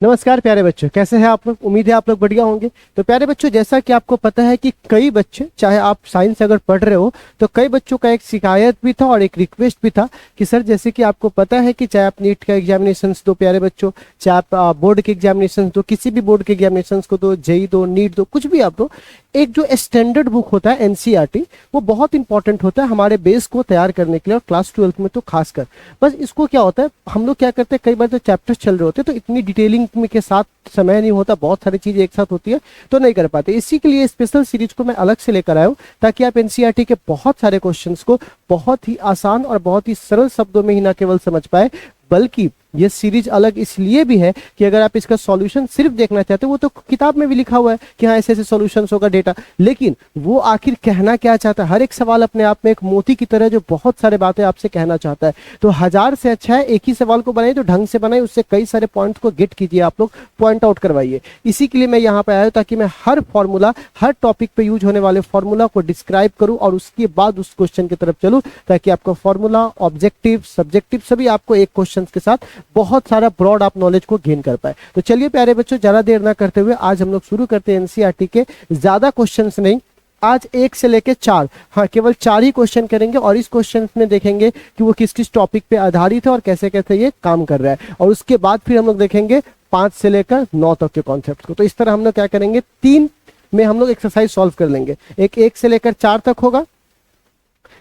नमस्कार प्यारे बच्चों, कैसे हैं आप लोग। उम्मीद है आप लोग बढ़िया होंगे। तो प्यारे बच्चों, जैसा कि आपको पता है कि कई बच्चे, चाहे आप साइंस अगर पढ़ रहे हो तो कई बच्चों का एक शिकायत भी था और एक रिक्वेस्ट भी था कि सर, जैसे कि आपको पता है कि चाहे आप नीट का एग्जामिनेशन दो प्यारे बच्चों, चाहे आप बोर्ड के एग्जामिनेशन दो, किसी भी बोर्ड के एग्जामिनेशन को दो, जेई दो, नीट दो, कुछ भी आप दो, एक जो स्टैंडर्ड बुक होता है एनसीईआरटी, वो बहुत इंपॉर्टेंट होता है हमारे बेस को तैयार करने के लिए, और क्लास 12th में तो खासकर। बस इसको क्या होता है, हम लोग क्या करते हैं, कई बार तो चैप्टर्स चल रहे होते हैं तो इतनी डिटेलिंग में के साथ समय नहीं होता, बहुत सारी चीजें एक साथ होती है तो नहीं कर पाते। इसी के लिए स्पेशल सीरीज को मैं अलग से लेकर आया हूं ताकि आप एनसीईआरटी के बहुत सारे क्वेश्चंस को बहुत ही आसान और बहुत ही सरल शब्दों में ही ना केवल समझ पाए, बल्कि ये सीरीज अलग इसलिए भी है कि अगर आप इसका सॉल्यूशन सिर्फ देखना चाहते हो, वो तो किताब में भी लिखा हुआ है कि हाँ ऐसे ऐसे सॉल्यूशंस होगा डेटा, लेकिन वो आखिर कहना क्या चाहता है, हर एक सवाल अपने आप में एक मोती की तरह जो बहुत सारे बातें आपसे कहना चाहता है। तो हजार से अच्छा है एक ही सवाल को बनाइए तो ढंग से बनाइए, उससे कई सारे पॉइंट्स को गेट कीजिए, आप लोग पॉइंट आउट करवाइए। इसी के लिए मैं यहाँ पे आया हूँ ताकि मैं हर फॉर्मूला, हर टॉपिक पे यूज होने वाले फॉर्मूला को डिस्क्राइब करूँ और उसके बाद उस क्वेश्चन की तरफ चलूँ, ताकि आपका फॉर्मूला, ऑब्जेक्टिव, सब्जेक्टिव सभी आपको एक क्वेश्चन के साथ बहुत सारा ब्रॉड आप नॉलेज को गेन कर पाए। तो चलिए प्यारे बच्चों, ज्यादा देर ना करते हुए आज हम लोग शुरू करते हैं एनसीईआरटी के। ज्यादा क्वेश्चंस नहीं, आज 1 से लेकर 4, हाँ केवल 4 ही क्वेश्चन करेंगे और इस क्वेश्चन में देखेंगे कि वो किस किस टॉपिक पे आधारित है और कैसे कैसे ये काम कर रहा है, और उसके बाद फिर हम लोग देखेंगे 5 से लेकर 9 तक के कॉन्सेप्ट को। तो इस तरह हम लोग क्या करेंगे, 3 में हम लोग एक्सरसाइज सॉल्व कर लेंगे। एक 1 से लेकर 4 तक होगा,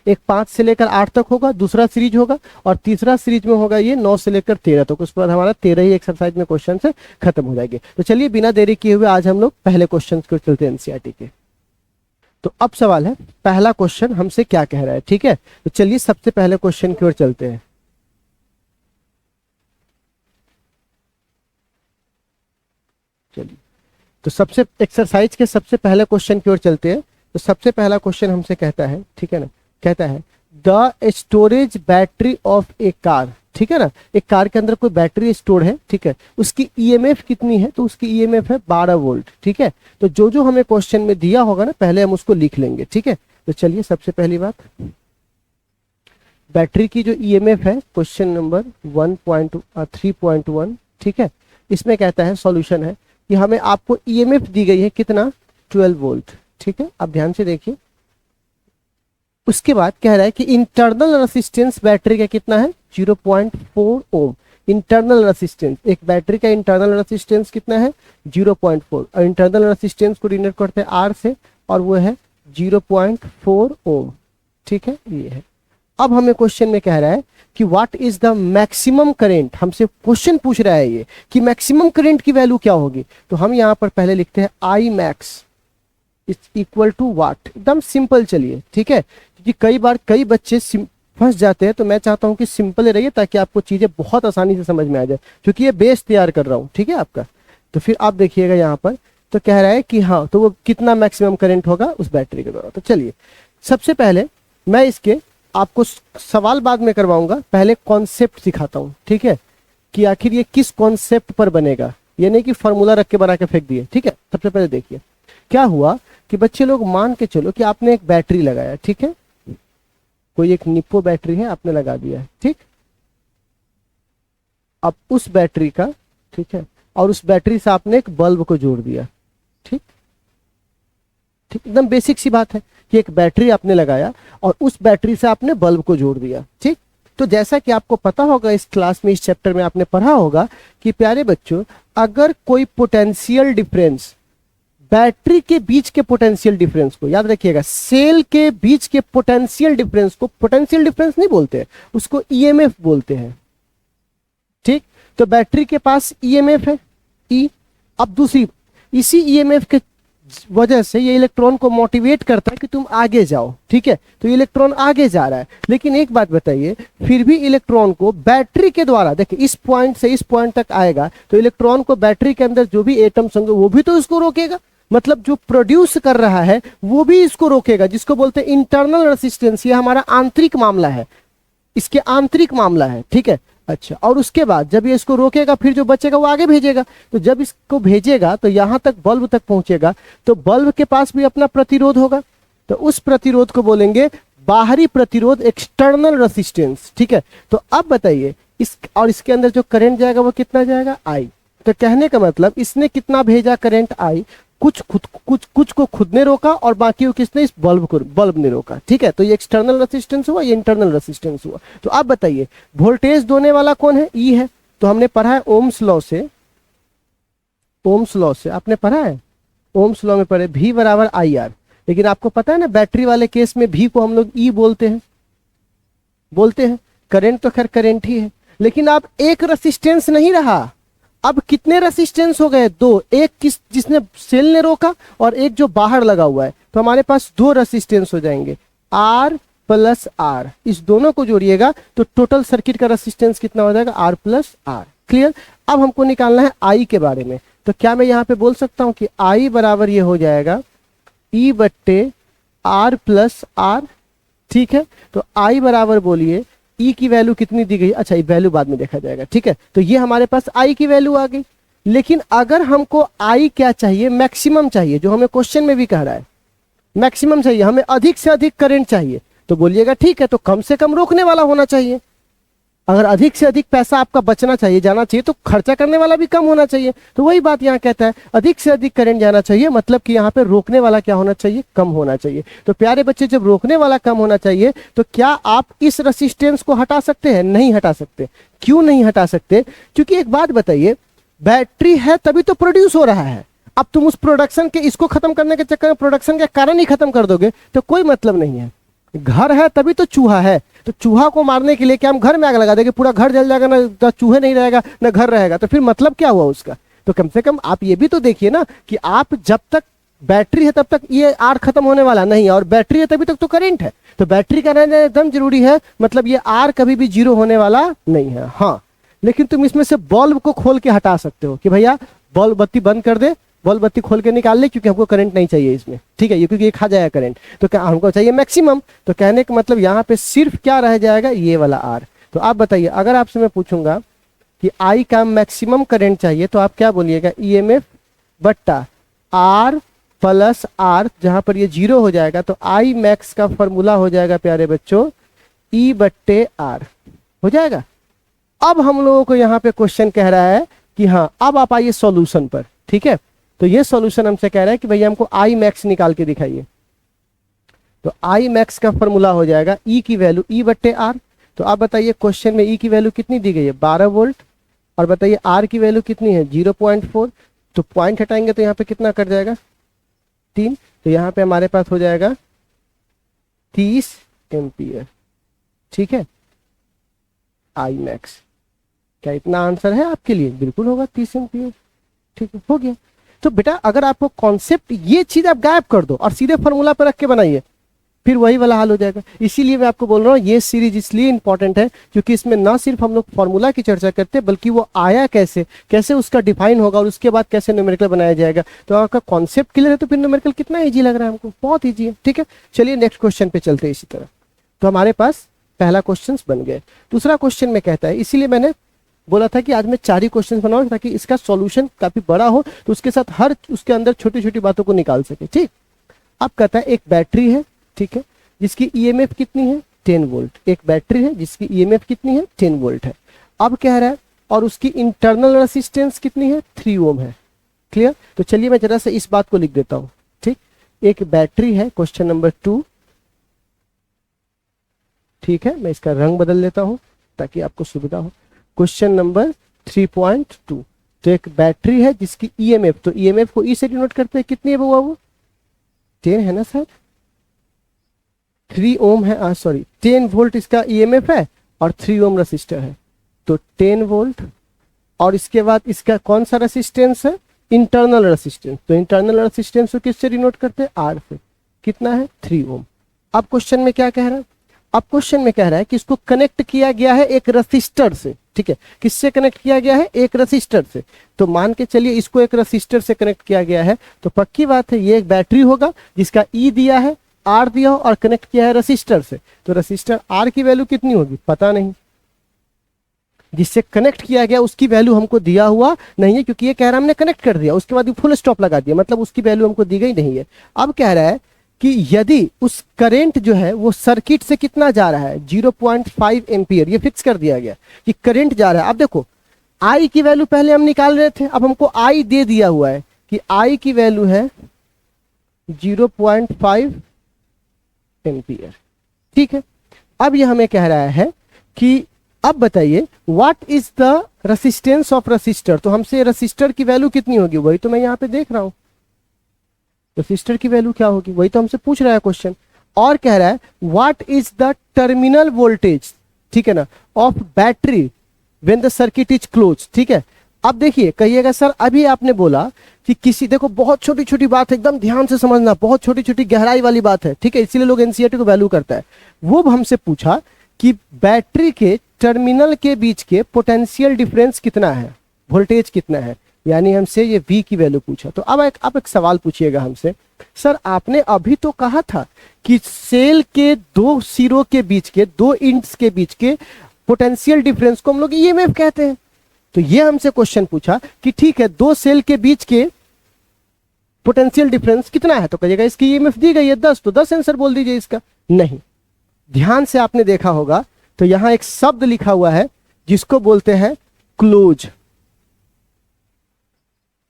एक 5 से लेकर 8 तक होगा, दूसरा सीरीज होगा, और तीसरा सीरीज में होगा ये 9 से लेकर 13 तक। उसके बाद हमारा 13 ही एक्सरसाइज में क्वेश्चन से खत्म हो जाएंगे। तो चलिए बिना देरी किए हुए आज हम लोग पहले क्वेश्चन को चलते हैं एनसीईआरटी के। तो अब सवाल है, पहला क्वेश्चन हमसे क्या कह रहा है, ठीक है। तो चलिए सबसे पहले क्वेश्चन की ओर चलते हैं। चलिए तो सबसे एक्सरसाइज के सबसे पहले क्वेश्चन की ओर चलते हैं। तो सबसे पहला क्वेश्चन हमसे कहता है, ठीक है ना, कहता है the storage battery of A car, ठीक है ना, एक कार के अंदर कोई बैटरी स्टोर है, ठीक है, उसकी ईएमएफ कितनी है, तो उसकी ईएमएफ है 12 वोल्ट, ठीक है। तो जो जो हमें क्वेश्चन में दिया होगा ना, पहले हम उसको लिख लेंगे, ठीक है। तो चलिए सबसे पहली बात, बैटरी की जो ईएमएफ है, क्वेश्चन नंबर 3.1, ठीक है, इसमें कहता है, सॉल्यूशन है कि हमें आपको ईएमएफ दी गई है कितना, 12 वोल्ट, ठीक है। अब ध्यान से देखिए, उसके बाद कह रहा है कि इंटरनल रेसिस्टेंस बैटरी का कितना है, 0.4 ओम। इंटरनल रेसिस्टेंस, एक बैटरी का इंटरनल रेसिस्टेंस कितना है, 0.4, और इंटरनल रेसिस्टेंस को डिनोट करते हैं आर से, और वो है 0.4 ओम, ठीक है, ये है। अब हमें क्वेश्चन में कह रहा है कि what is the maximum current, हमसे क्वेश्चन पूछ रहा है ये कि मैक्सिमम करंट की वैल्यू क्या होगी। तो हम यहां पर पहले लिखते हैं आई मैक्स इक्वल टू वाट, एकदम सिंपल। चलिए ठीक है, क्योंकि कई बार कई बच्चे फंस जाते हैं, तो मैं चाहता हूं कि सिंपल रहिए ताकि आपको चीजें बहुत आसानी से समझ में आ जाए, क्योंकि ये बेस तैयार कर रहा हूं, ठीक है आपका। तो फिर आप देखिएगा यहाँ पर, तो कह रहा है कि हाँ, तो वो कितना मैक्सिमम करंट होगा उस बैटरी के द्वारा। तो चलिए सबसे पहले मैं इसके आपको सवाल बाद में करवाऊंगा, पहले कॉन्सेप्ट सिखाता हूं, ठीक है, कि आखिर ये किस कॉन्सेप्ट पर बनेगा, ये नहीं कि फॉर्मूला रख के बना के फेंक दिए, ठीक है। सबसे पहले देखिए क्या हुआ कि बच्चे लोग, मान के चलो कि आपने एक बैटरी लगाया, ठीक है, कोई एक निप्पो बैटरी है, आपने लगा दिया है, ठीक। अब उस बैटरी का, ठीक है, और उस बैटरी से आपने एक बल्ब को जोड़ दिया, ठीक ठीक, एकदम बेसिक सी बात है कि एक बैटरी आपने लगाया और उस बैटरी से आपने बल्ब को जोड़ दिया, ठीक। तो जैसा कि आपको पता होगा, इस क्लास में, इस चैप्टर में आपने पढ़ा होगा कि प्यारे बच्चों, अगर कोई पोटेंशियल डिफरेंस, बैटरी के बीच के पोटेंशियल डिफरेंस को याद रखिएगा, सेल के बीच के पोटेंशियल डिफरेंस को पोटेंशियल डिफरेंस नहीं बोलते हैं, उसको ईएमएफ बोलते हैं, ठीक। तो बैटरी के पास ईएमएफ है ई। अब दूसरी, इसी ईएमएफ के वजह से ये इलेक्ट्रॉन को मोटिवेट करता है कि तुम आगे जाओ, ठीक है। तो इलेक्ट्रॉन आगे जा रहा है, लेकिन एक बात बताइए, फिर भी इलेक्ट्रॉन को बैटरी के द्वारा, देखिए इस पॉइंट से इस पॉइंट तक आएगा, तो इलेक्ट्रॉन को बैटरी के अंदर जो भी एटम्स होंगे वो भी तो इसको रोकेगा, मतलब जो प्रोड्यूस कर रहा है वो भी इसको रोकेगा, जिसको बोलते हैं इंटरनल रेसिस्टेंस। ये हमारा आंतरिक मामला है, इसके आंतरिक मामला है, ठीक है। अच्छा, और उसके बाद जब ये इसको रोकेगा, फिर जो बचेगा वो आगे भेजेगा, तो जब इसको भेजेगा तो यहां तक बल्ब तक पहुंचेगा, तो बल्ब के पास भी अपना प्रतिरोध होगा, तो उस प्रतिरोध को बोलेंगे बाहरी प्रतिरोध, एक्सटर्नल रेसिस्टेंस, ठीक है। तो अब बताइए, इस और इसके अंदर जो करंट जाएगा वो कितना जाएगा, आई। तो कहने का मतलब इसने कितना भेजा करंट आई, कुछ को खुद ने रोका और बाकी को किसने, इस बल्ब ने रोका। ठीक है, तो ये एक्सटर्नल रेसिस्टेंस हुआ, ये इंटरनल रेसिस्टेंस हुआ। तो आप बताइए वोल्टेज दोने वाला कौन है, ई है। तो हमने पढ़ा है ओम्स लॉ से, ओम्स लॉ से आपने पढ़ा है, ओम्स लॉ में पढ़े V बराबर IR। लेकिन आपको पता है ना बैटरी वाले केस में V को हम लोग E बोलते हैं। करंट तो खैर करंट ही है, लेकिन अब एक रेसिस्टेंस नहीं रहा, अब कितने रेसिस्टेंस हो गए, दो। एक जिसने सेल ने रोका और एक जो बाहर लगा हुआ है। तो हमारे पास दो रेसिस्टेंस हो जाएंगे, R प्लस R। इस दोनों को जोड़िएगा तो टोटल सर्किट का रेसिस्टेंस कितना हो जाएगा, R प्लस R। क्लियर। अब हमको निकालना है I के बारे में। तो क्या मैं यहाँ पे बोल सकता हूँ कि I बराबर ये हो जाएगा E बट्टे R प्लस R। ठीक है, तो I बराबर बोलिए E की वैल्यू कितनी दी गई, अच्छा ये वैल्यू बाद में देखा जाएगा। ठीक है, तो ये हमारे पास I की वैल्यू आ गई। लेकिन अगर हमको I क्या चाहिए, मैक्सिमम चाहिए, जो हमें क्वेश्चन में भी कह रहा है मैक्सिमम चाहिए, हमें अधिक से अधिक करंट चाहिए। तो बोलिएगा ठीक है, तो कम से कम रोकने वाला होना चाहिए। अगर अधिक से अधिक पैसा आपका बचना चाहिए, जाना चाहिए, तो खर्चा करने वाला भी कम होना चाहिए। तो वही बात यहाँ कहता है, अधिक से अधिक करंट जाना चाहिए, मतलब कि यहाँ पे रोकने वाला क्या होना चाहिए, कम होना चाहिए। तो प्यारे बच्चे, जब रोकने वाला कम होना चाहिए तो क्या आप इस रेसिस्टेंस को हटा सकते हैं, नहीं हटा सकते। क्यों नहीं हटा सकते, क्योंकि एक बात बताइए, बैटरी है तभी तो प्रोड्यूस हो रहा है। अब तुम उस प्रोडक्शन के, इसको खत्म करने के चक्कर में प्रोडक्शन के कारण ही खत्म कर दोगे तो कोई मतलब नहीं है। घर है तभी तो चूहा है, तो चूहा को मारने के लिए क्या हम घर में आग लगा देंगे, पूरा घर जल जाएगा, ना चूहे नहीं रहेगा ना घर रहेगा, तो फिर मतलब क्या हुआ उसका। तो कम से कम आप ये भी तो देखिए ना कि आप जब तक बैटरी है तब तक ये आर खत्म होने वाला नहीं है, और बैटरी है तभी तक तो करंट है। तो बैटरी का रहना एकदम जरूरी है, मतलब ये आर कभी भी जीरो होने वाला नहीं है। हाँ, लेकिन तुम इसमें से बल्ब को खोल के हटा सकते हो कि भैया बल्ब बत्ती बंद कर दे, बल्ब बत्ती खोल के निकाल ले, क्योंकि हमको करंट नहीं चाहिए इसमें। ठीक है, ये क्योंकि ये खा जाएगा करंट, तो क्या हमको चाहिए मैक्सिमम। तो कहने का मतलब यहाँ पे सिर्फ क्या रह जाएगा, ये वाला आर। तो आप बताइए, अगर आपसे मैं पूछूंगा कि आई का मैक्सिमम करंट चाहिए तो आप क्या बोलिएगा, EMF बट्टा आर प्लस आर, जहां पर ये जीरो हो जाएगा तो आई मैक्स का फॉर्मूला हो जाएगा प्यारे बच्चों E बट्टे आर हो जाएगा। अब हम लोगों को यहाँ पे क्वेश्चन कह रहा है कि हाँ, अब आप आइए सॉल्यूशन पर। ठीक है, तो ये सॉल्यूशन हमसे कह रहा है कि भैया हमको आई मैक्स निकाल के दिखाइए। तो आई मैक्स का फॉर्मूला हो जाएगा E की वैल्यू E बट्टे आर। तो आप बताइए क्वेश्चन में E की वैल्यू कितनी दी गई है, 12 वोल्ट, और बताइए R की वैल्यू कितनी है, 0.4। तो पॉइंट हटाएंगे तो यहाँ पे कितना कट जाएगा, 3। तो यहाँ पे हमारे पास हो जाएगा 30 एम्पियर। ठीक है, आई मैक्स। क्या इतना आंसर है आपके लिए, बिल्कुल होगा 30 एम्पियर। ठीक है, हो गया। तो बेटा अगर आपको कॉन्सेप्ट, ये चीज आप गायब कर दो और सीधे फॉर्मूला पर रख के बनाइए, फिर वही वाला हाल हो जाएगा। इसीलिए मैं आपको बोल रहा हूँ ये सीरीज इसलिए इंपॉर्टेंट है क्योंकि इसमें ना सिर्फ हम लोग फॉर्मूला की चर्चा करते हैं, बल्कि वो आया कैसे, कैसे उसका डिफाइन होगा और उसके बाद कैसे न्यूमेरिकल बनाया जाएगा। तो आपका कॉन्सेप्ट क्लियर है तो फिर न्यूमेरिकल कितना ईजी लग रहा है हमको, बहुत ईजी है। ठीक है, चलिए नेक्स्ट क्वेश्चन पे चलते हैं इसी तरह। तो हमारे पास पहला क्वेश्चन बन गए। दूसरा क्वेश्चन में कहता है, इसीलिए मैंने बोला था कि आज मैं 4 ही क्वेश्चन बनाऊं ताकि इसका सॉल्यूशन काफी बड़ा हो, तो उसके साथ हर उसके अंदर छोटी छोटी बातों को निकाल सके। ठीक, अब कहता है एक बैटरी है, ठीक है, जिसकी EMF कितनी है, 10 वोल्ट। एक बैटरी है जिसकी EMF कितनी है, 10 वोल्ट है। अब कह रहा है और उसकी इंटरनल रेसिस्टेंस कितनी है, 3 ओम है। क्लियर। तो चलिए मैं जरा से इस बात को लिख देता हूं। ठीक, एक बैटरी है, क्वेश्चन नंबर 2। ठीक है, मैं इसका रंग बदल देता हूं ताकि आपको सुविधा हो। Question number 3.2। तो एक बैटरी है जिसकी EMF, तो EMF को E से डिनोट करते हैं, कितनी है वो 10 है ना सर, 3 ओम है, सॉरी 10 वोल्ट इसका EMF है और 3 ओम रेसिस्टर है, तो 10 वोल्ट। और इसके बाद इसका कौन सा रेसिस्टेंस है, इंटरनल रेसिस्टेंस। तो इंटरनल रेसिस्टेंस को किससे डिनोट करते हैं, R से। कितना है, 3 ओम। अब क्वेश्चन में क्या कह रहा है, अब क्वेश्चन में कह रहा है कि इसको कनेक्ट किया गया है एक रेसिस्टर से। ठीक है, किससे कनेक्ट किया गया है, एक रेसिस्टर से। तो मान के चलिए इसको एक रेसिस्टर से कनेक्ट किया गया है, तो पक्की बात है ये एक बैटरी होगा जिसका E दिया है, R दिया हो और कनेक्ट किया है रेसिस्टर से। तो रेसिस्टर R की वैल्यू कितनी होगी, पता नहीं। जिससे कनेक्ट किया गया उसकी वैल्यू हमको दिया हुआ नहीं है, क्योंकि ये कह रहा है हमने कनेक्ट कर दिया, उसके बाद फुल स्टॉप लगा दिया, मतलब उसकी वैल्यू हमको दी गई नहीं है। अब कह रहा है कि यदि उस करंट जो है वो सर्किट से कितना जा रहा है, 0.5 एम्पियर, ये फिक्स कर दिया गया कि करंट जा रहा है। अब देखो आई की वैल्यू पहले हम निकाल रहे थे, अब हमको आई दे दिया हुआ है कि आई की वैल्यू है 0.5 एम्पियर। ठीक है, अब ये हमें कह रहा है कि अब बताइए what is the resistance of resistor. तो हमसे रसिस्टर की वैल्यू कितनी होगी, वही तो मैं यहां पे देख रहा हूं, रसिस्टर की वैल्यू क्या होगी, वही तो हमसे पूछ रहा है क्वेश्चन। और कह रहा है what is the terminal voltage, ठीक है ना, of battery when the circuit is close. ठीक है, अब देखिए कहिएगा सर अभी आपने बोला कि किसी, देखो बहुत छोटी छोटी बात है, एकदम ध्यान से समझना, बहुत छोटी छोटी गहराई वाली बात है, ठीक है, इसीलिए लोग एनसीईआरटी को वैल्यू करता है। वो हमसे पूछा कि बैटरी के टर्मिनल के बीच के पोटेंशियल डिफरेंस कितना है, वोल्टेज कितना है, यानी हमसे ये V की वैल्यू पूछा। तो अब आप एक सवाल पूछिएगा हमसे, सर आपने अभी तो कहा था कि सेल के दो सिरों के बीच के, दो इंड्स के बीच के पोटेंशियल डिफरेंस को हम लोग ईएमएफ कहते हैं। तो ये हमसे क्वेश्चन पूछा कि ठीक है, दो सेल के बीच के पोटेंशियल डिफरेंस कितना है, तो कहिएगा इसकी ईएमएफ दी गई है 10, तो 10 आंसर बोल दीजिए इसका। नहीं, ध्यान से आपने देखा होगा तो यहां एक शब्द लिखा हुआ है जिसको बोलते हैं क्लोज।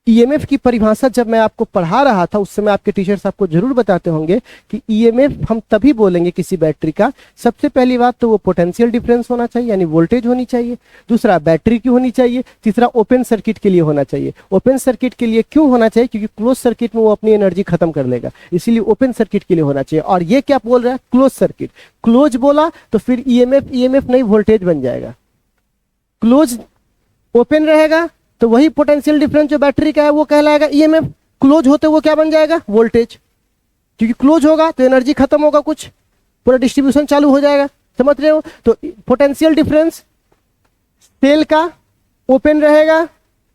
ईएमएफ की परिभाषा जब मैं आपको पढ़ा रहा था उस समय आपके टीचर्स आपको जरूर बताते होंगे कि ईएमएफ हम तभी बोलेंगे किसी बैटरी का, सबसे पहली बात तो वो पोटेंशियल डिफरेंस होना चाहिए यानी वोल्टेज होनी चाहिए, दूसरा बैटरी की होनी चाहिए, तीसरा ओपन सर्किट के लिए होना चाहिए। ओपन सर्किट के लिए क्यों होना चाहिए, क्योंकि क्लोज सर्किट में वो अपनी एनर्जी खत्म कर लेगा, इसीलिए ओपन सर्किट के लिए होना चाहिए। और ये क्या बोल रहा है, क्लोज सर्किट। क्लोज बोला तो फिर ईएमएफ नहीं वोल्टेज बन जाएगा। क्लोज ओपन रहेगा तो वही पोटेंशियल डिफरेंस जो बैटरी का है वो कहलाएगा ईएमएफ। क्लोज होते वो क्या बन जाएगा, वोल्टेज, क्योंकि क्लोज होगा तो एनर्जी खत्म होगा, कुछ पूरा डिस्ट्रीब्यूशन चालू हो जाएगा, समझ रहे हो। तो पोटेंशियल डिफरेंस सेल का ओपन रहेगा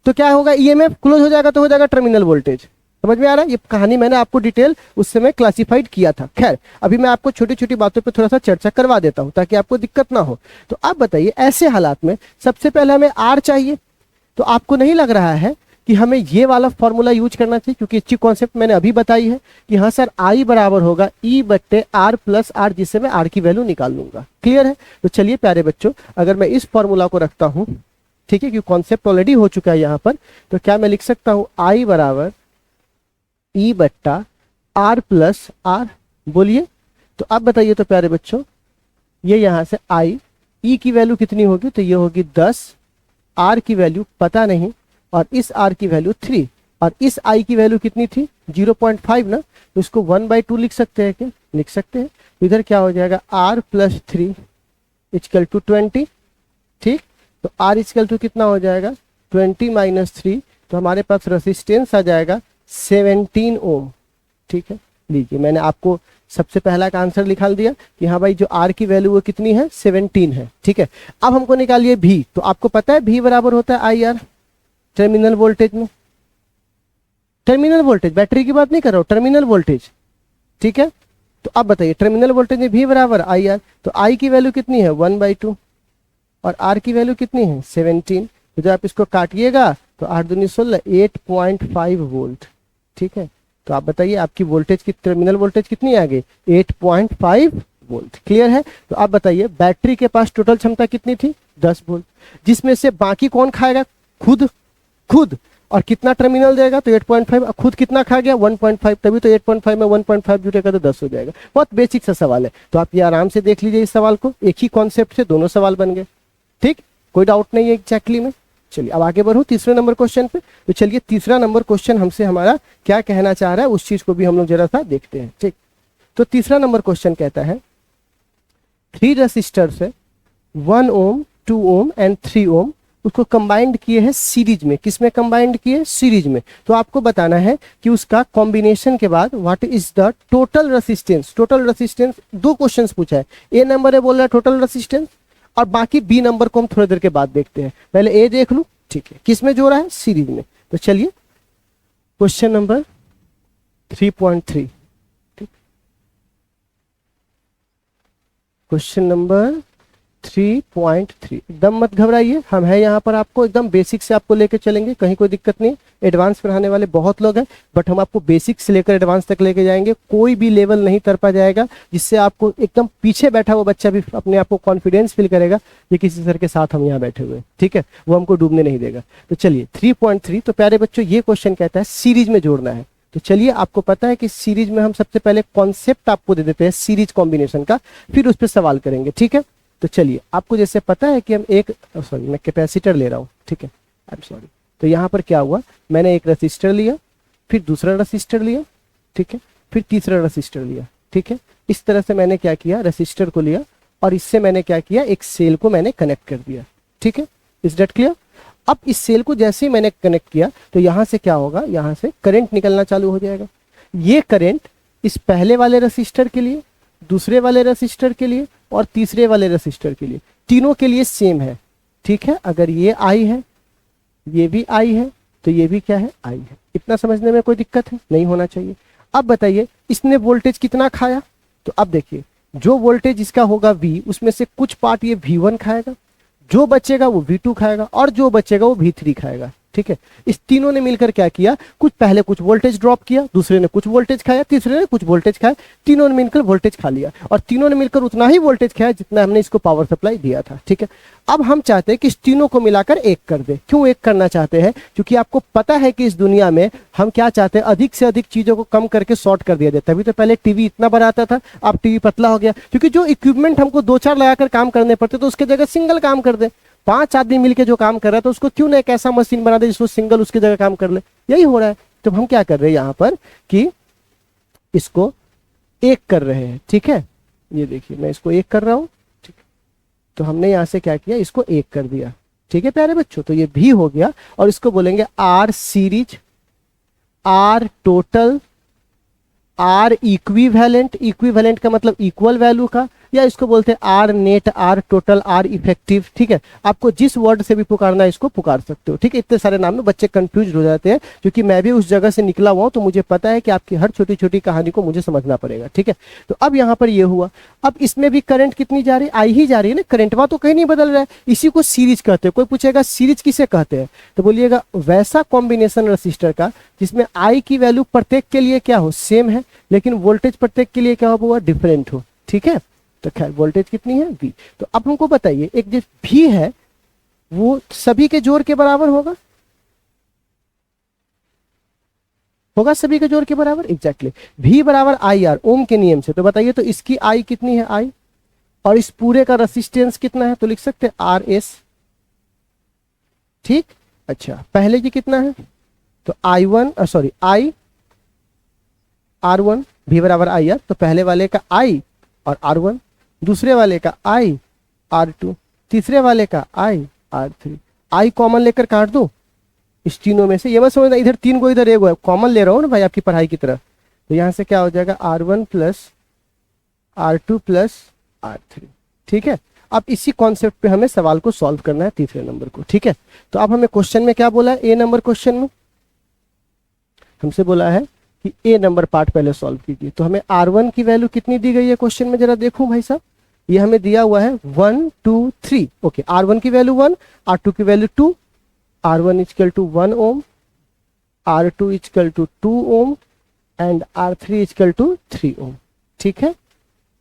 तो क्या होगा, ईएमएफ, क्लोज हो जाएगा तो हो जाएगा टर्मिनल वोल्टेज। समझ में आ रहा है, ये कहानी मैंने आपको डिटेल उस समय क्लासिफाइड किया था। खैर अभी मैं आपको छोटी छोटी बातों पे थोड़ा सा चर्चा करवा देता हूं ताकि आपको दिक्कत ना हो। तो आप बताइए ऐसे हालात में सबसे पहले हमें आर चाहिए, तो आपको नहीं लग रहा है कि हमें ये वाला फॉर्मूला यूज करना चाहिए, क्योंकि अच्छी कॉन्सेप्ट मैंने अभी बताई है कि हाँ सर आई बराबर होगा ई बट्टे आर प्लस आर, जिससे मैं आर की वैल्यू निकाल लूंगा। क्लियर है। तो चलिए प्यारे बच्चों, अगर मैं इस फॉर्मूला को रखता हूं, ठीक है, क्योंकि कॉन्सेप्ट ऑलरेडी हो चुका है यहाँ पर, तो क्या मैं लिख सकता हूं आई बराबर ई बट्टा आर प्लस आर। बोलिए, तो अब बताइए तो प्यारे बच्चों, ये यहां से आई, ई की वैल्यू कितनी होगी, तो ये होगी 10, आर की वैल्यू पता नहीं, और इस आर की वैल्यू 3, और इस आई की वैल्यू कितनी थी 0.5 ना, तो इसको 1/2 लिख सकते हैं क्या, लिख सकते हैं। तो इधर क्या हो जाएगा r + 3 = 20। ठीक, तो r = कितना हो जाएगा 20 - 3, तो हमारे पास रेसिस्टेंस आ जाएगा 17 ओम। ठीक है, लीजिए मैंने आपको सबसे पहला का आंसर निकाल दिया कि हाँ भाई जो आर की वैल्यू वो कितनी है 17 है। ठीक है, अब हमको निकालिए भी। तो आपको पता है भी बराबर होता है आई आर टर्मिनल वोल्टेज में, टर्मिनल वोल्टेज, बैटरी की बात नहीं कर रहा हूं, टर्मिनल वोल्टेज। ठीक है, तो अब बताइए टर्मिनल वोल्टेज में भी बराबर आई आर, तो आई की वैल्यू कितनी है 1/2 और आर की वैल्यू कितनी है 17। तो जब आप इसको काटिएगा तो 8 दूनी 16, 8.5 वोल्ट। ठीक है, तो आप बताइए आपकी वोल्टेज की, टर्मिनल वोल्टेज कितनी आ गई 8.5 वोल्ट। क्लियर है। तो आप बताइए बैटरी के पास टोटल क्षमता कितनी थी 10 वोल्ट, जिसमें से बाकी कौन खाएगा, खुद, और कितना टर्मिनल देगा तो 8.5, खुद कितना खा गया 1.5, तभी तो 8.5 में 1.5 जुटेगा तो 10 हो जाएगा। बहुत बेसिक सा सवाल है, तो आप ये आराम से देख लीजिए इस सवाल को, एक ही कॉन्सेप्ट से दोनों सवाल बन गए। ठीक, कोई डाउट नहीं है एग्जैक्टली में। चलिए अब आगे बढ़ो तीसरे नंबर क्वेश्चन पे। तो चलिए तीसरा नंबर क्वेश्चन हमसे हमारा क्या कहना चाह रहा है उस चीज को भी हम लोग जरा सा देखते हैं। ठीक, तो तीसरा नंबर क्वेश्चन कहता है 3 रेसिस्टर से 1 ओम, 2 ओम एंड 3 ओम उसको कंबाइंड किए हैं सीरीज में। किसमें कंबाइंड किए, सीरीज में। तो आपको बताना है कि उसका कॉम्बिनेशन के बाद what is the total resistance. Total resistance 2 questions पूछा है, ए नंबर है बोल रहा है टोटल रेसिस्टेंस, और बाकी बी नंबर को हम थोड़ी देर के बाद देखते हैं। पहले ए देख लूं, ठीक है, किसमें जोड़ा है, सीरीज में। तो चलिए क्वेश्चन नंबर 3.3, क्वेश्चन नंबर 3.3। एकदम मत घबराइए, हम है यहाँ पर आपको एकदम बेसिक से आपको लेके चलेंगे, कहीं कोई दिक्कत नहीं। एडवांस पढ़ाने वाले बहुत लोग हैं, बट हम आपको बेसिक से लेकर एडवांस तक लेके जाएंगे। कोई भी लेवल नहीं तरपा जाएगा, जिससे आपको एकदम पीछे बैठा हुआ बच्चा भी अपने आप को कॉन्फिडेंस फील करेगा ये किसी सर के साथ हम यहाँ बैठे हुए, ठीक है, वो हमको डूबने नहीं देगा। तो चलिए 3.3, तो प्यारे बच्चों ये क्वेश्चन कहता है सीरीज में जोड़ना है। तो चलिए, आपको पता है कि सीरीज में हम सबसे पहले कॉन्सेप्ट आपको दे देते हैं सीरीज कॉम्बिनेशन का, फिर उस पर सवाल करेंगे, ठीक है। तो चलिए, आपको जैसे पता है कि हम एक सॉरी मैं कैपेसिटर ले रहा हूँ, ठीक है, आई एम सॉरी। तो यहाँ पर क्या हुआ, मैंने एक रजिस्टर लिया, फिर दूसरा रजिस्टर लिया, ठीक है, फिर तीसरा रजिस्टर लिया, ठीक है। इस तरह से मैंने क्या किया, रजिस्टर को लिया और इससे मैंने क्या किया, एक सेल को मैंने कनेक्ट कर दिया, ठीक है। Is that clear? अब इस सेल को जैसे ही मैंने कनेक्ट किया तो यहां से क्या होगा, यहां से करंट निकलना चालू हो जाएगा। ये करंट इस पहले वाले रजिस्टर के लिए, दूसरे वाले रजिस्टर के लिए और तीसरे वाले रजिस्टर के लिए, तीनों के लिए सेम है, ठीक है। अगर ये आई है, ये भी आई है, तो ये भी क्या है, आई है। इतना समझने में कोई दिक्कत है? नहीं होना चाहिए। अब बताइए इसने वोल्टेज कितना खाया, तो अब देखिए जो वोल्टेज इसका होगा V, उसमें से कुछ पार्ट ये V1 खाएगा, जो बचेगा वो V2 खाएगा और जो बचेगा वो V3 खाएगा, ठीक है। इस तीनों ने मिलकर क्या किया, कुछ पहले कुछ वोल्टेज ड्रॉप किया, दूसरे ने कुछ वोल्टेज खाया, तीसरे ने कुछ वोल्टेज खाया, तीनों ने मिलकर वोल्टेज खा लिया और तीनों ने मिलकर उतना ही वोल्टेज खाया जितना हमने इसको पावर सप्लाई दिया था, ठीक है। अब हम चाहते हैं कि इस तीनों को मिलाकर एक कर दे। क्यों एक करना चाहते हैं? क्योंकि आपको पता है कि इस दुनिया में हम क्या चाहते हैं, अधिक से अधिक चीजों को कम करके शॉर्ट कर दिया जाए। तभी तो पहले टीवी इतना बड़ा आता था, अब टीवी पतला हो गया, क्योंकि जो इक्विपमेंट हमको 2-4 लगाकर काम करने पड़ते तो उसके जगह सिंगल काम कर दे। 5 आदमी मिलकर जो काम कर रहा है तो उसको क्यों ना एक ऐसा मशीन बना दे जिसको सिंगल उसकी जगह काम कर ले। यही हो रहा है। तो हम क्या कर रहे हैं यहाँ पर कि इसको एक कर रहे हैं, ठीक है। ये देखिए मैं इसको एक कर रहा हूं, ठीक। तो हमने यहां से क्या किया, इसको एक कर दिया, ठीक है प्यारे बच्चों। तो ये भी हो गया और इसको बोलेंगे R series, R total, R equivalent, equivalent का मतलब इक्वल वैल्यू का, या इसको बोलते हैं R net, R total, R effective, ठीक है। आपको जिस वर्ड से भी पुकारना है इसको पुकार सकते हो, ठीक है। इतने सारे नाम में बच्चे कंफ्यूज हो जाते हैं, क्योंकि मैं भी उस जगह से निकला हुआ हूं, तो मुझे पता है कि आपकी हर छोटी छोटी कहानी को मुझे समझना पड़ेगा, ठीक है। तो अब यहाँ पर ये हुआ, अब इसमें भी करंट कितनी जा रही है, आई ही जा रही है ना, करंटवा तो कहीं नहीं बदल रहा है। इसी को सीरीज कहते हैं। कोई पूछेगा सीरीज किसे कहते हैं, तो बोलिएगा वैसा कॉम्बिनेशन रजिस्टर का जिसमें आई की वैल्यू प्रत्येक के लिए क्या हो, सेम है, लेकिन वोल्टेज प्रत्येक के लिए क्या हो, डिफरेंट हो, ठीक है। तो खैर वोल्टेज कितनी है, V। तो अब हमको बताइए एक जो V है वो सभी के जोड़ के बराबर होगा, होगा सभी के जोड़ के बराबर, एग्जैक्टली। V बराबर IR, ओम के नियम से। तो बताइए तो इसकी I कितनी है, I, और इस पूरे का रेसिस्टेंस कितना है, तो लिख सकते हैं RS, ठीक। अच्छा, पहले की कितना है, तो I1 sorry I R1, V बराबर IR, तो पहले वाले का I और R1, दूसरे वाले का I R2, तीसरे वाले का I R3। I कॉमन लेकर काट दो इस तीनों में से, ये मत समझना इधर 3 को इधर 1 है, कॉमन ले रहा हूं ना भाई आपकी पढ़ाई की तरह। तो यहां से क्या हो जाएगा, R1 plus R2 plus R3, ठीक है। अब इसी कॉन्सेप्ट पे हमें सवाल को सॉल्व करना है, तीसरे नंबर को, ठीक है। तो अब हमें क्वेश्चन में क्या बोला है, ए नंबर क्वेश्चन में हमसे बोला है कि ए नंबर पार्ट पहले सॉल्व कीजिए। तो हमें R1 की वैल्यू कितनी दी गई है क्वेश्चन में, जरा देखूं भाई साहब। ये हमें दिया हुआ है 1 2 3, ओके। R1 की वैल्यू 1, R2 की value 2, R1 equal to 1 ohm, R2 equal to 2 ohm and R3 equal to 3 ohm, ठीक है,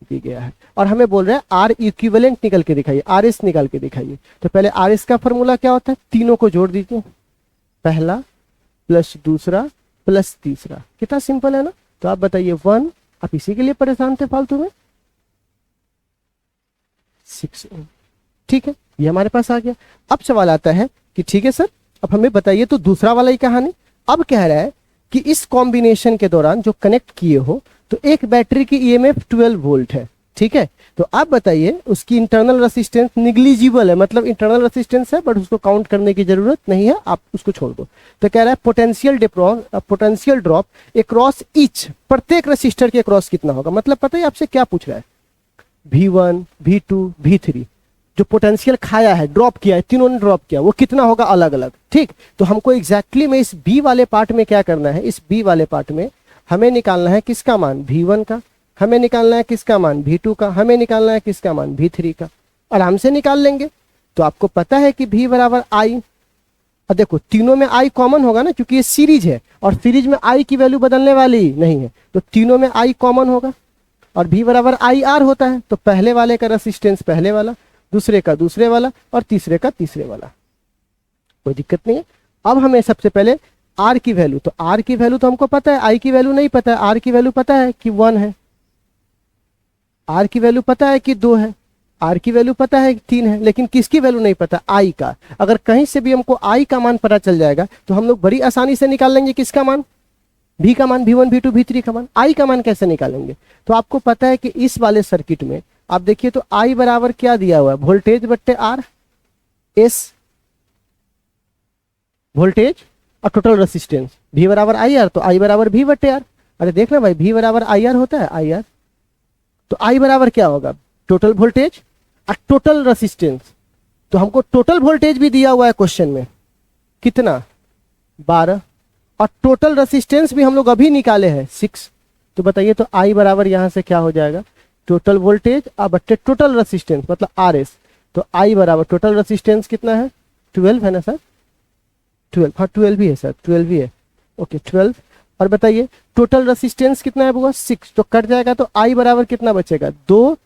दी गया है। और हमें बोल रहा है आर इक्विवेलेंट निकल के दिखाइए, RS निकाल के दिखाइए। तो पहले RS का फॉर्मूला क्या होता है, तीनों को जोड़ दीजिए, पहला प्लस दूसरा प्लस तीसरा। कितना सिंपल है ना। तो आप बताइए 1, आप इसी के लिए परेशान थे फालतू में, 6 ओम, ठीक है, ये हमारे पास आ गया। अब सवाल आता है कि ठीक है सर, अब हमें बताइए तो दूसरा वाला ही कहानी। अब कह रहा है कि इस कॉम्बिनेशन के दौरान जो कनेक्ट किए हो तो एक बैटरी की EMF 12 वोल्ट है, ठीक है। तो आप बताइए उसकी इंटरनल रेसिस्टेंस निग्लिजिबल है, मतलब इंटरनल रेसिस्टेंस है बट उसको काउंट करने की जरूरत नहीं है, आप उसको छोड़ दो। तो कह रहा है पोटेंशियल ड्रॉप अक्रॉस ईच, प्रत्येक रेसिस्टर के अक्रॉस कितना होगा। मतलब पता है आपसे क्या पूछ रहा है, V1 V2 V3 जो पोटेंशियल खाया है, ड्रॉप किया है, तीनों ने ड्रॉप किया, वो कितना होगा अलग अलग, ठीक। तो हमको एग्जैक्टली में इस बी वाले पार्ट में क्या करना है, इस बी वाले पार्ट में हमें निकालना है किसका मान, V1 का, हमें निकालना है किसका मान, V2 का, हमें निकालना है किसका मान, V3 का। आराम से निकाल लेंगे। तो आपको पता है कि V बराबर I, और देखो तीनों में I कॉमन होगा ना, क्योंकि ये सीरीज है और सीरीज में I की वैल्यू बदलने वाली नहीं है, तो तीनों में I कॉमन होगा और V बराबर IR होता है। तो पहले वाले का रेसिस्टेंस पहले वाला, दूसरे का दूसरे वाला और तीसरे का तीसरे वाला, कोई दिक्कत नहीं है। अब हमें सबसे पहले R की वैल्यू, तो R की वैल्यू तो हमको पता है, I की वैल्यू नहीं पता है। R की वैल्यू पता है कि 1 है, R की वैल्यू पता है कि 2 है, R की वैल्यू पता है कि 3 है, लेकिन किसकी वैल्यू नहीं पता, I का। अगर कहीं से भी हमको I का मान पता चल जाएगा तो हम लोग बड़ी आसानी से निकाल लेंगे किसका मान, V का मान, V1 V2 V3 का मान। I का मान कैसे निकालेंगे, तो आपको पता है कि इस वाले सर्किट में आप देखिए तो I बराबर क्या दिया हुआ है, वोल्टेज बट्टे R, S वोल्टेज और टोटल रेसिस्टेंस, V बराबर IR, तो I बराबर V बट्टे R। अरे देखना भाई, V बराबर IR होता है, IR, तो I बराबर क्या होगा, टोटल वोल्टेज और टोटल रेसिस्टेंस। तो हमको टोटल वोल्टेज भी दिया हुआ है क्वेश्चन में, कितना 12, और टोटल रेसिस्टेंस भी हम लोग अभी निकाले हैं 6। तो बताइए तो I बराबर यहां से क्या हो जाएगा, टोटल वोल्टेज और बट्टे टोटल रेसिस्टेंस मतलब RS। तो I बराबर टोटल रेसिस्टेंस कितना है, 12 है ना सर, 12, हाँ 12 ही है सर, 12 ही है, ओके 12। और बताइए टोटल रेसिस्टेंस कितना है वो 6, तो कट जाएगा तो I बराबर कितना बचेगा, 2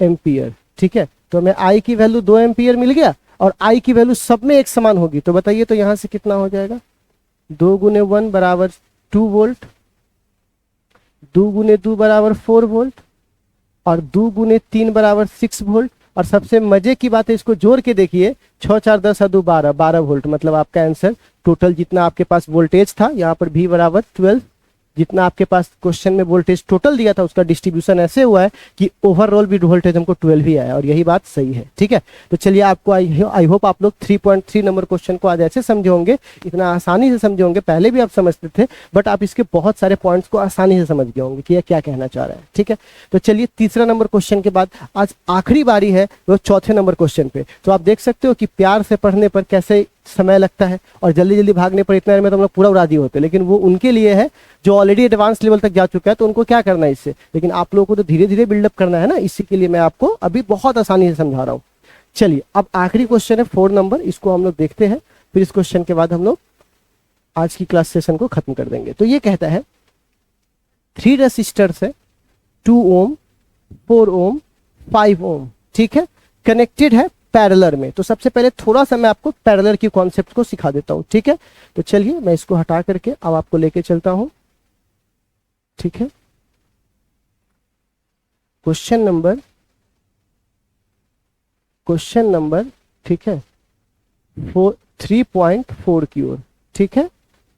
एम्पियर। ठीक है, तो हमें I की वैल्यू 2 एम्पियर मिल गया और I की वैल्यू सब में एक समान होगी। तो बताइए तो यहां से कितना हो जाएगा, 2 गुने 1 बराबर 2 वोल्ट, 2 गुने 2 बराबर 4 वोल्ट और 2 गुने 3 बराबर 6 वोल्ट। और सबसे मजे की बात है, इसको जोड़ के देखिए, 6 4 10 2 12, 12 वोल्ट। मतलब आपका आंसर टोटल जितना आपके पास वोल्टेज था, यहाँ पर V बराबर 12, जितना आपके पास क्वेश्चन में वोल्टेज टोटल दिया था उसका डिस्ट्रीब्यूशन ऐसे हुआ है कि ओवरऑल भी वोल्टेज हमको 12 ही आया, और यही बात सही है। ठीक है, तो चलिए आपको आई होप आप लोग 3.3 नंबर क्वेश्चन को आज ऐसे समझे होंगे, इतना आसानी से समझे होंगे। पहले भी आप समझते थे बट आप इसके बहुत सारे पॉइंट्स को आसानी से समझ गए होंगे कि यह क्या कहना चाह रहा है। ठीक है, तो चलिए तीसरा नंबर क्वेश्चन के बाद आज आखिरी बारी है वो चौथे नंबर क्वेश्चन पे। तो आप देख सकते हो कि प्यार से पढ़ने पर कैसे समय लगता है और जल्दी जल्दी भागने पर इतने में तो हम लोग पूरा राजी होते हैं, लेकिन वो उनके लिए है जो ऑलरेडी एडवांस लेवल तक जा चुका है, तो उनको क्या करना है इससे। लेकिन आप लोगों को तो धीरे धीरे बिल्डअप करना है ना, इसी के लिए मैं आपको अभी बहुत आसानी से समझा रहा हूँ। चलिए अब आखिरी क्वेश्चन है 4 नंबर, इसको हम लोग देखते हैं, फिर इस क्वेश्चन के बाद हम लोग आज की क्लास सेशन को खत्म कर देंगे। तो ये कहता है 3 रेसिस्टर्स है, 2 ओम, 4 ओम, 5 ओम, ठीक है, कनेक्टेड है पैरेलल में। तो सबसे पहले थोड़ा सा मैं आपको पैरेलल की कॉन्सेप्ट को सिखा देता हूं। ठीक है, तो चलिए मैं इसको हटा करके अब आपको लेके चलता हूं। ठीक है, क्वेश्चन नंबर ठीक है 3.4 की ओर। ठीक है,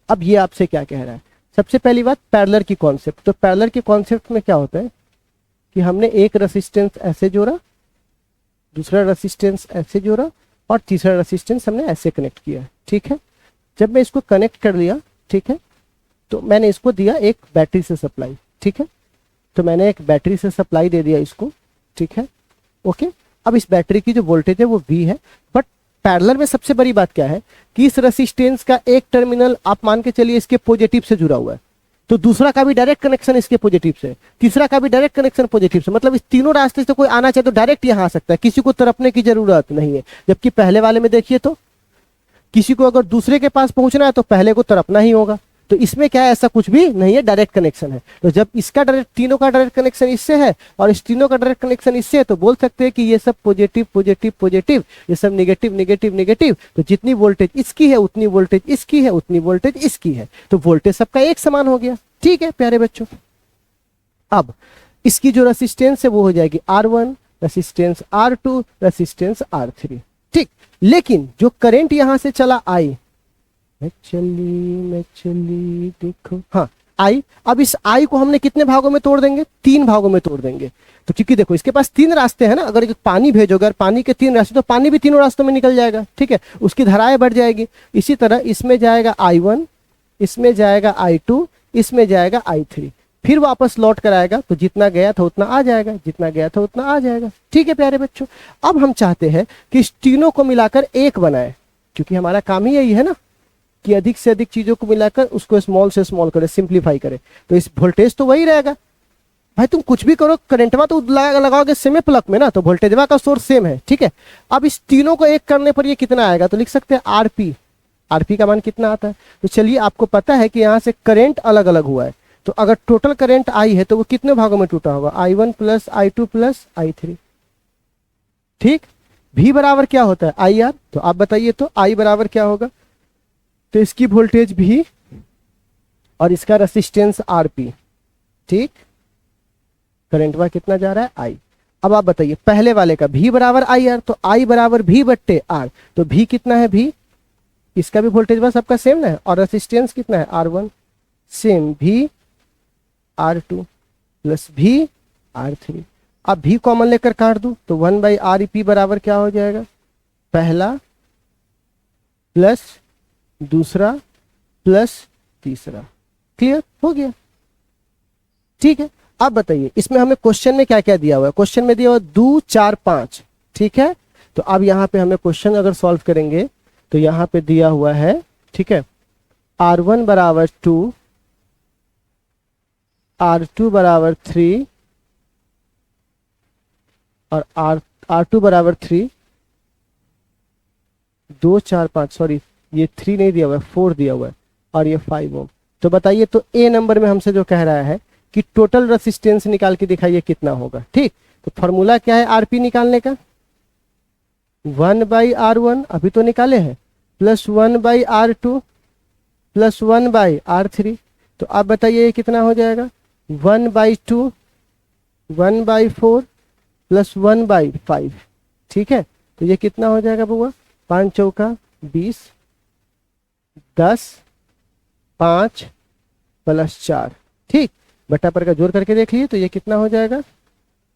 अब ये आपसे क्या कह रहा है, सबसे पहली बात पैरेलल की कॉन्सेप्ट। तो पैरेलल की कॉन्सेप्ट में क्या होता है कि हमने एक रेसिस्टेंस ऐसे जोड़ा, दूसरा रेसिस्टेंस ऐसे जोड़ा और तीसरा रेसिस्टेंस हमने ऐसे कनेक्ट किया। ठीक है, जब मैं इसको कनेक्ट कर लिया, ठीक है, तो मैंने इसको दिया एक बैटरी से सप्लाई। ठीक है, तो मैंने एक बैटरी से सप्लाई दे दिया इसको। ठीक है, ओके, अब इस बैटरी की जो वोल्टेज है वो V है, बट पैरेलल में सबसे बड़ी बात क्या है कि इस रेसिस्टेंस का एक टर्मिनल आप मान के चलिए इसके पॉजिटिव से जुड़ा हुआ है, तो दूसरा का भी डायरेक्ट कनेक्शन इसके पॉजिटिव से, तीसरा का भी डायरेक्ट कनेक्शन पॉजिटिव से। मतलब इस तीनों रास्ते से कोई आना चाहे तो डायरेक्ट यहां आ सकता है, किसी को तरफने की जरूरत नहीं है। जबकि पहले वाले में देखिए तो किसी को अगर दूसरे के पास पहुंचना है तो पहले को तरफना ही होगा। तो इसमें क्या है, ऐसा कुछ भी नहीं है, डायरेक्ट कनेक्शन है। तो जब इसका डायरेक्ट, तीनों का डायरेक्ट कनेक्शन इससे है और इस तीनों का डायरेक्ट कनेक्शन इससे है, तो बोल सकते हैं कि ये सब पॉजिटिव पॉजिटिव पॉजिटिव, ये सब नेगेटिव नेगेटिव नेगेटिव। तो जितनी वोल्टेज इसकी है उतनी वोल्टेज इसकी है, उतनी वोल्टेज इसकी है, तो वोल्टेज सबका एक समान हो गया। ठीक है प्यारे बच्चों, अब इसकी जो रेसिस्टेंस है वो हो जाएगी R1, resistance R2, resistance R3। ठीक, लेकिन जो करंट यहां से चला I, मैं चली देखो, हाँ I, अब इस I को हमने कितने भागों में तोड़ देंगे, 3 भागों में तोड़ देंगे। तो क्योंकि देखो इसके पास 3 रास्ते हैं ना, अगर पानी भेजोगे और पानी के 3 रास्ते, तो पानी भी तीनों रास्तों में निकल जाएगा। ठीक है, उसकी धाराएं बढ़ जाएगी। इसी तरह इसमें जाएगा I1, इसमें जाएगा I2, इसमें जाएगा I3, फिर वापस लौट कर आएगा, तो जितना गया था उतना आ जाएगा, जितना गया था उतना आ जाएगा। ठीक है प्यारे बच्चों, अब हम चाहते हैं कि इस तीनों को मिलाकर एक बनाए, क्योंकि हमारा काम ही यही है ना कि अधिक से अधिक चीजों को मिलाकर उसको स्मॉल से स्मॉल करे, सिंप्लीफाई करे। तो इस वोल्टेज तो वही रहेगा, भाई तुम कुछ भी करो, करंटवा तो लगाओगे सेम प्लग में ना, तो वोल्टेजवा का सोर्स सेम है, ठीक है। अब इस तीनों को एक करने पर ये कितना आएगा, तो लिख सकते हैं आरपी। आरपी का मान कितना आता है, तो चलिए आपको पता है कि यहाँ से करंट अलग अलग हुआ है, तो अगर टोटल करंट आई है तो वो कितने भागों में टूटा होगा, I1 plus I2 plus I3, ठीक। V बराबर क्या होता है, IR, तो आप बताइए तो I बराबर क्या होगा, तो इसकी वोल्टेज V और इसका रेसिस्टेंस RP, ठीक। करंट वह कितना जा रहा है I। अब आप बताइए पहले वाले का V बराबर IR, तो I बराबर V बट्टे R, तो V कितना है V, इसका भी वोल्टेज बस सबका सेम ना है, और रेसिस्टेंस कितना है R1, same V R2 plus V R3। अब V कॉमन लेकर काट दूं तो 1/RP बराबर क्या हो जाएगा, पहला प्लस दूसरा प्लस तीसरा। क्लियर हो गया, ठीक है। अब बताइए इसमें हमें क्वेश्चन में क्या क्या दिया हुआ है, क्वेश्चन में दिया हुआ 2 4 5, ठीक है। तो अब यहाँ पे हमें क्वेश्चन अगर सॉल्व करेंगे तो यहाँ पे दिया हुआ है, ठीक है, R1 बराबर 2, R2 बराबर 3 और R2 बराबर 3, 2 4 5, सॉरी ये 3 नहीं दिया हुआ है, 4 दिया हुआ है, और ये 5 ओम। तो बताइए तो ए नंबर में हमसे जो कह रहा है कि टोटल रेसिस्टेंस निकाल के दिखाइए कितना होगा, ठीक। तो फॉर्मूला क्या है आरपी निकालने का, 1/R1 अभी तो निकाले हैं, प्लस 1/R2 प्लस 1/R3। तो आप बताइए ये कितना हो जाएगा, 1/2 1/4 प्लस 1/5, ठीक है। तो ये कितना हो जाएगा बुआ, 5 चौका 20, 10, 5 प्लस 4, ठीक। बट्टा पर का जोड़ करके देख लिए तो ये कितना हो जाएगा,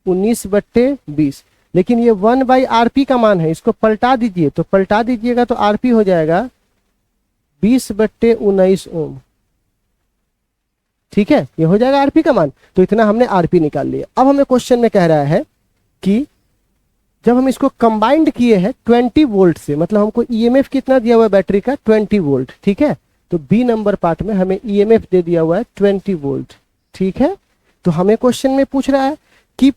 19/20। लेकिन ये 1/RP का मान है, इसको पलटा दीजिए, तो पलटा दीजिएगा तो RP हो जाएगा 20/19 ओम, ठीक है। ये हो जाएगा आरपी का मान। तो इतना हमने आरपी निकाल लिया। अब हमें क्वेश्चन में कह रहा है कि जब हम इसको कंबाइंड किए हैं 20 वोल्ट से, मतलब हमको ईएमएफ कितना दिया हुआ है बैटरी का, 20 वोल्ट, ठीक है। तो बी नंबर पार्ट में हमें ईएमएफ दे दिया हुआ है 20 वोल्ट, ठीक है। तो हमें क्वेश्चन में पूछ रहा है कि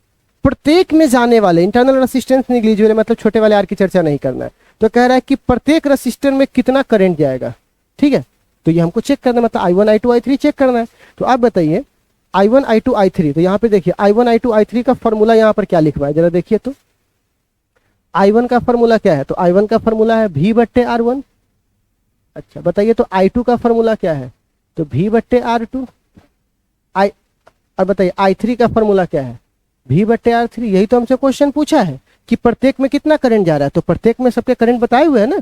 प्रत्येक में जाने वाले, इंटरनल रेसिस्टेंस निग्लिजिबल, मतलब छोटे वाले आर की चर्चा नहीं करना है, तो कह रहा है कि प्रत्येक रेसिस्टर में कितना करंट जाएगा, ठीक है। तो ये हमको चेक करना है, मतलब I1 I2 I3 चेक करना है। तो आप बताइए I1 I2 I3, तो यहाँ पे देखिए I1 I2 I3 का फॉर्मूला यहाँ पर क्या लिखवा है जरा देखिए तो। I1 का फॉर्मूला क्या है, तो I1 का फॉर्मूला है V/R1। अच्छा बताइए तो I2 का फॉर्मूला क्या है, तो V/R2। और बताइए I3 का फॉर्मूला क्या है, V/R3। यही तो हमसे क्वेश्चन पूछा है कि प्रत्येक में कितना करंट जा रहा है, तो प्रत्येक में सबके करंट बताए हुए है ना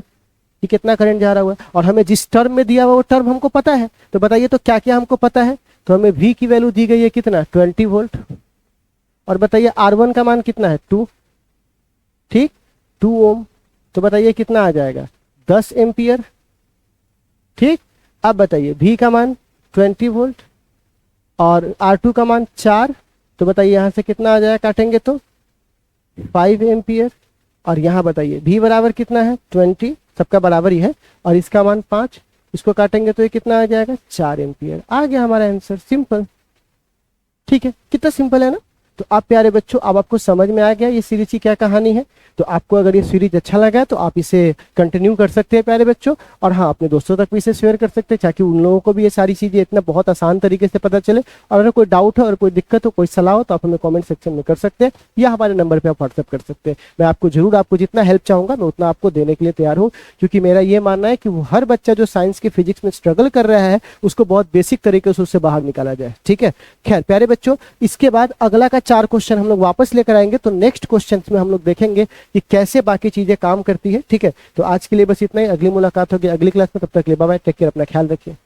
कि कितना करंट जा रहा हुआ है, और हमें जिस टर्म में दिया हुआ वो टर्म हमको पता है। तो बताइए तो क्या क्या हमको पता है, तो हमें V की वैल्यू दी गई है कितना, 20 वोल्ट, और बताइए R1 का मान कितना है 2, ठीक, 2 ओम। तो बताइए कितना आ जाएगा 10 एम्पियर, ठीक। अब बताइए V का मान 20 वोल्ट और R2 का मान 4, तो बताइए यहाँ से कितना आ जाएगा, काटेंगे तो 5 एम्पियर, और यहाँ बताइए V बराबर कितना है 20, सबका बराबर ही है, और इसका मान 5, इसको काटेंगे तो ये कितना आ जाएगा 4 एम्पियर। आ गया हमारा आंसर, सिंपल, ठीक है। कितना सिंपल है ना। तो आप प्यारे बच्चों, अब आपको समझ में आ गया ये सीरीज की क्या कहानी है। तो आपको अगर ये सीरीज अच्छा लगा है तो आप इसे कंटिन्यू कर सकते हैं प्यारे बच्चों, और हाँ अपने दोस्तों तक भी इसे शेयर कर सकते हैं ताकि उन लोगों को भी ये सारी चीजें इतना बहुत आसान तरीके से पता चले। और अगर कोई डाउट है और कोई दिक्कत हो, कोई सलाह हो, तो आप हमें कमेंट सेक्शन में कर सकते हैं या हमारे नंबर पर आप व्हाट्सअप कर सकते हैं। मैं आपको जरूर, आपको जितना हेल्प चाहूंगा मैं उतना आपको देने के लिए तैयार हूँ, क्योंकि मेरा ये मानना है कि वो हर बच्चा जो साइंस के फिजिक्स में स्ट्रगल कर रहा है उसको बहुत बेसिक तरीके से उससे बाहर निकाला जाए, ठीक है। खैर प्यारे बच्चों, इसके बाद अगला का 4 क्वेश्चन हम लोग वापस लेकर आएंगे, तो नेक्स्ट क्वेश्चन में हम लोग देखेंगे कि कैसे बाकी चीजें काम करती है, ठीक है। तो आज के लिए बस इतना ही, अगली मुलाकात होगी अगली क्लास में, तब तक के लिए बाय बाय, टेक केयर, अपना ख्याल रखिए।